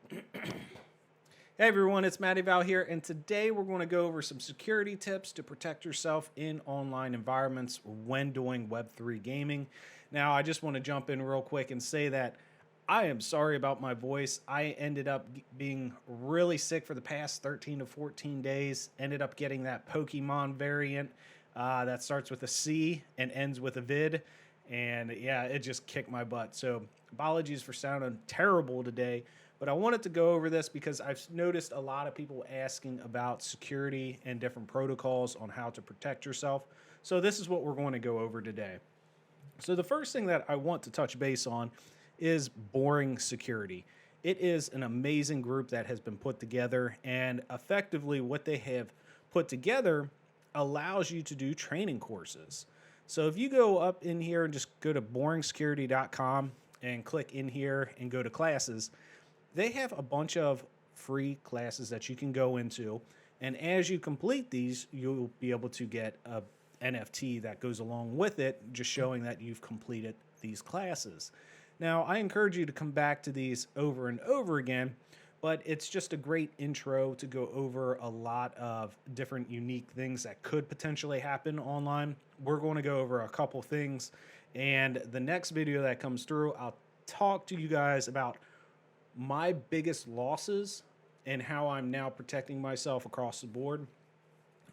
Hey everyone, it's Matty Val here, and today we're going to go over some security tips to protect yourself in online environments when doing Web3 gaming. Now, I just want to jump in real quick and say that I am sorry about my voice. I ended up being really sick for the past 13 to 14 days, ended up getting that Pokemon variant that starts with a C and ends with a vid. And yeah, it just kicked my butt. So apologies for sounding terrible today. But I wanted to go over this because I've noticed a lot of people asking about security and different protocols on how to protect yourself. So this is what we're going to go over today. So the first thing that I want to touch base on is Boring Security. It is an amazing group that has been put together, and effectively what they have put together allows you to do training courses. So if you go up in here and just go to boringsecurity.com and click in here and go to classes, they have a bunch of free classes that you can go into. And as you complete these, you'll be able to get a NFT that goes along with it, just showing that you've completed these classes. Now, I encourage you to come back to these over and over again, but it's just a great intro to go over a lot of different unique things that could potentially happen online. We're going to go over a couple things, and the next video that comes through, I'll talk to you guys about my biggest losses and how I'm now protecting myself across the board.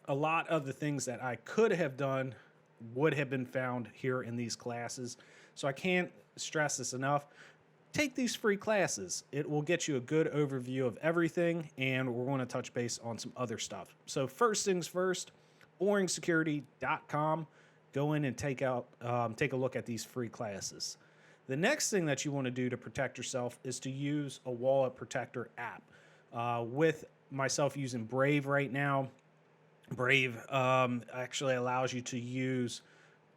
A lot of the things that I could have done would have been found here in these classes. So I can't stress this enough. Take these free classes. It will get you a good overview of everything, and we're going to touch base on some other stuff. So first things first, boringsecurity.com. Go in and take a look at these free classes. The next thing that you want to do to protect yourself is to use a wallet protector app. With myself using Brave right now, Brave actually allows you to use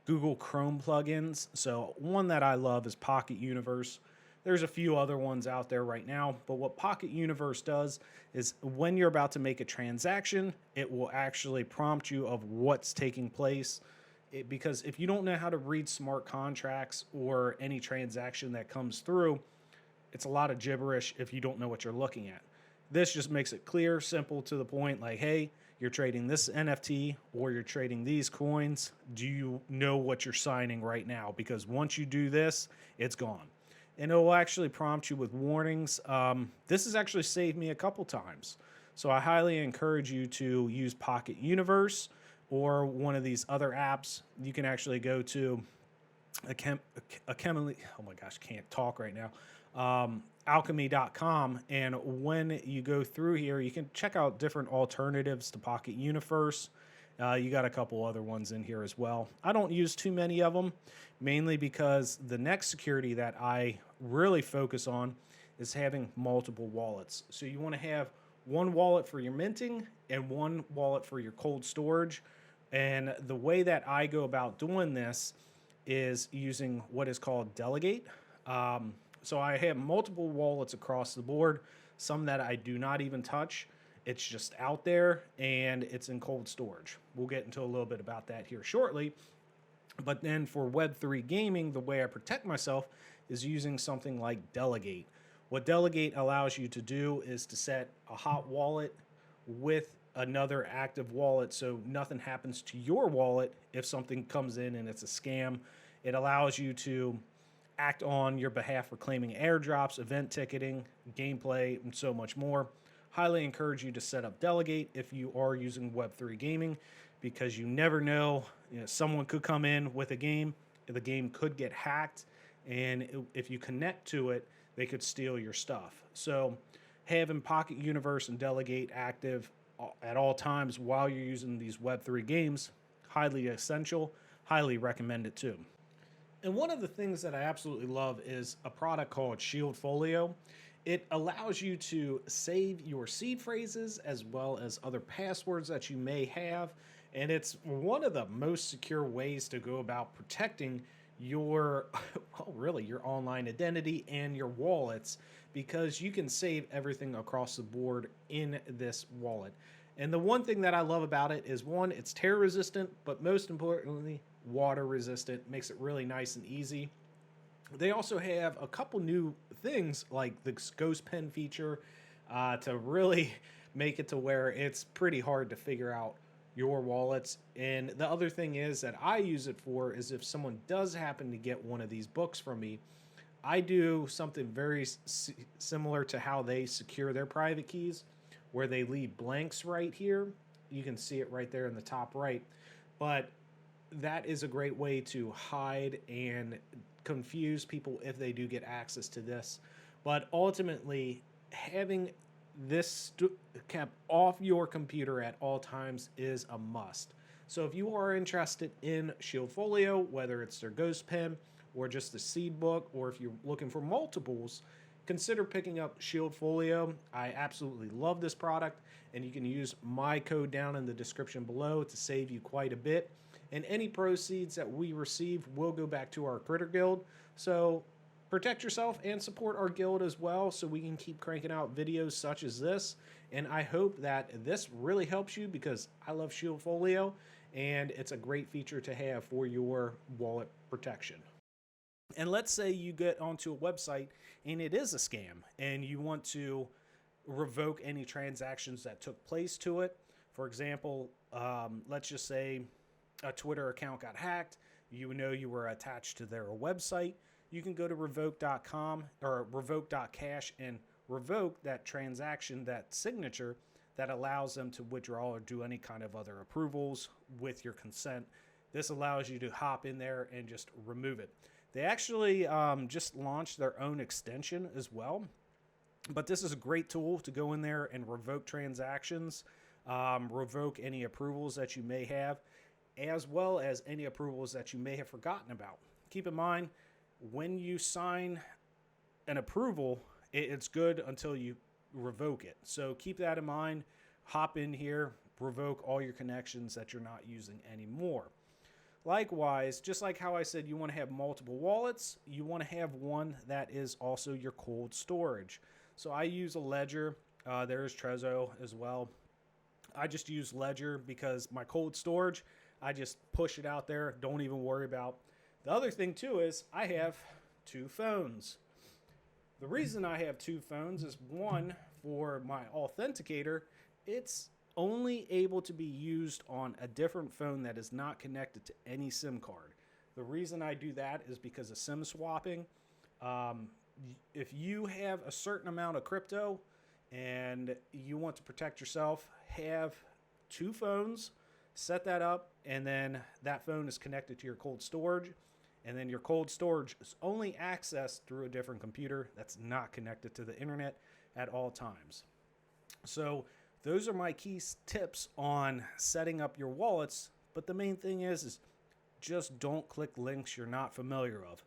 Google Chrome plugins. So one that I love is Pocket Universe. There's a few other ones out there right now, but what Pocket Universe does is when you're about to make a transaction, it will actually prompt you of what's taking place. Because if you don't know how to read smart contracts or any transaction that comes through, it's a lot of gibberish if you don't know what you're looking at. This just makes it clear, simple, to the point, like, hey, you're trading this NFT or you're trading these coins. Do you know what you're signing right now? Because once you do this, it's gone. And it will actually prompt you with warnings. This has actually saved me a couple times. So I highly encourage you to use Pocket Universe or one of these other apps. You can actually go to alchemy.com, and when you go through here, you can check out different alternatives to Pocket Universe. You got a couple other ones in here as well. I don't use too many of them, mainly because the next security that I really focus on is having multiple wallets. So you want to have one wallet for your minting and one wallet for your cold storage. And the way that I go about doing this is using what is called Delegate. So I have multiple wallets across the board, some that I do not even touch. It's just out there and it's in cold storage. We'll get into a little bit about that here shortly. But then for Web3 gaming, the way I protect myself is using something like Delegate. What Delegate allows you to do is to set a hot wallet with another active wallet so nothing happens to your wallet if something comes in and it's a scam. It allows you to act on your behalf for claiming airdrops, event ticketing, gameplay, and so much more. Highly encourage you to set up Delegate if you are using Web3 gaming, because you never know, someone could come in with a game, the game could get hacked, and if you connect to it, they could steal your stuff. So having Pocket Universe and Delegate active at all times while you're using these Web3 games, highly essential, highly recommend it too. And one of the things that I absolutely love is a product called Shield Folio. It allows you to save your seed phrases as well as other passwords that you may have. And it's one of the most secure ways to go about protecting your, well, really your online identity and your wallets, because you can save everything across the board in this wallet. And the one thing that I love about it is, one, it's tear resistant, but most importantly, water resistant. Makes it really nice and easy. They also have a couple new things like the ghost pen feature to really make it to where it's pretty hard to figure out your wallets. And the other thing is that I use it for is if someone does happen to get one of these books from me, I do something very similar to how they secure their private keys, where they leave blanks right here. You can see it right there in the top right. But that is a great way to hide and confuse people if they do get access to this. But ultimately, having this kept off your computer at all times is a must. So if you are interested in Shield Folio, whether it's their Ghost Pen or just the seed book, or if you're looking for multiples, consider picking up Shield Folio. I absolutely love this product, and you can use my code down in the description below to save you quite a bit. And any proceeds that we receive will go back to our Critter Guild. So protect yourself and support our guild as well, so we can keep cranking out videos such as this. And I hope that this really helps you, because I love Shield Folio and it's a great feature to have for your wallet protection. And let's say you get onto a website and it is a scam and you want to revoke any transactions that took place to it. For example, let's just say a Twitter account got hacked. You know you were attached to their website. You can go to revoke.com or revoke.cash and revoke that transaction, that signature that allows them to withdraw or do any kind of other approvals with your consent. This allows you to hop in there and just remove it. They actually just launched their own extension as well. But this is a great tool to go in there and revoke transactions, revoke any approvals that you may have, as well as any approvals that you may have forgotten about. Keep in mind, when you sign an approval, it's good until you revoke it. So keep that in mind. Hop in here, revoke all your connections that you're not using anymore. Likewise, just like how I said you want to have multiple wallets, you want to have one that is also your cold storage. So I use a Ledger. There's Trezor as well. I just use Ledger because my cold storage, I just push it out there. Don't even worry about. The other thing too is I have two phones. The reason I have two phones is, one, for my authenticator, it's only able to be used on a different phone that is not connected to any SIM card. The reason I do that is because of SIM swapping. If you have a certain amount of crypto and you want to protect yourself, have two phones, set that up, and then that phone is connected to your cold storage. And then your cold storage is only accessed through a different computer that's not connected to the internet at all times. So those are my key tips on setting up your wallets. But the main thing is just don't click links you're not familiar of.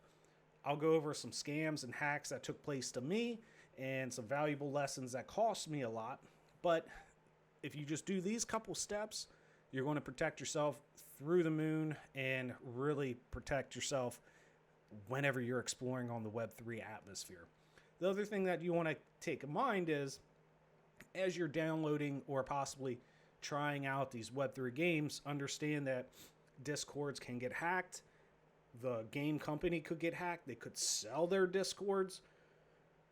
I'll go over some scams and hacks that took place to me and some valuable lessons that cost me a lot. But if you just do these couple steps, you're going to protect yourself through the moon and really protect yourself whenever you're exploring on the Web3 atmosphere. The other thing that you want to take in mind is, as you're downloading or possibly trying out these Web3 games, understand that Discords can get hacked. The game company could get hacked. They could sell their Discords.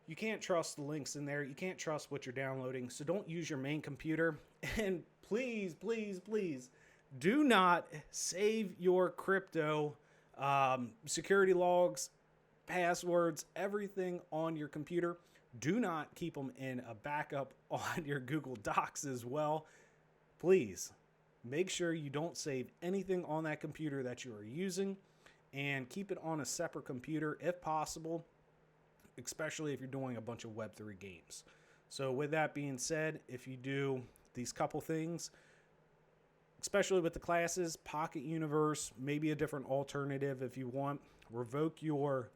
You can't trust the links in there. You can't trust what you're downloading. So don't use your main computer. And please, please, please, do not save your crypto security logs, passwords, everything on your computer. Do not keep them in a backup on your Google Docs as well. Please make sure you don't save anything on that computer that you are using, and keep it on a separate computer if possible, especially if you're doing a bunch of Web3 games. So with that being said, if you do these couple things, especially with the classes, Pocket Universe, maybe a different alternative if you want, revoke your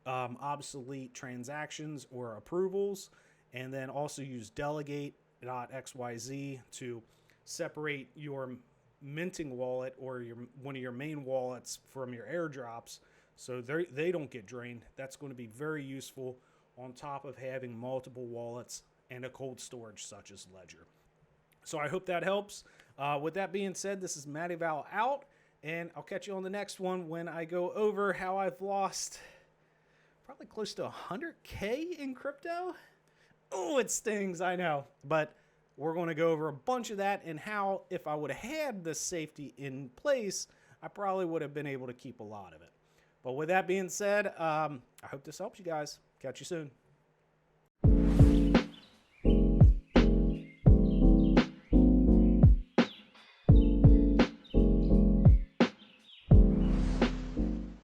obsolete transactions or approvals, and then also use delegate.xyz to separate your minting wallet or one of your main wallets from your airdrops so they don't get drained. That's going to be very useful on top of having multiple wallets and a cold storage such as Ledger. So I hope that helps. With that being said, this is Matty Val out, and I'll catch you on the next one when I go over how I've lost probably close to 100K in crypto. Oh, it stings, I know. But we're going to go over a bunch of that and how, if I would have had this safety in place, I probably would have been able to keep a lot of it. But with that being said, I hope this helps you guys. Catch you soon.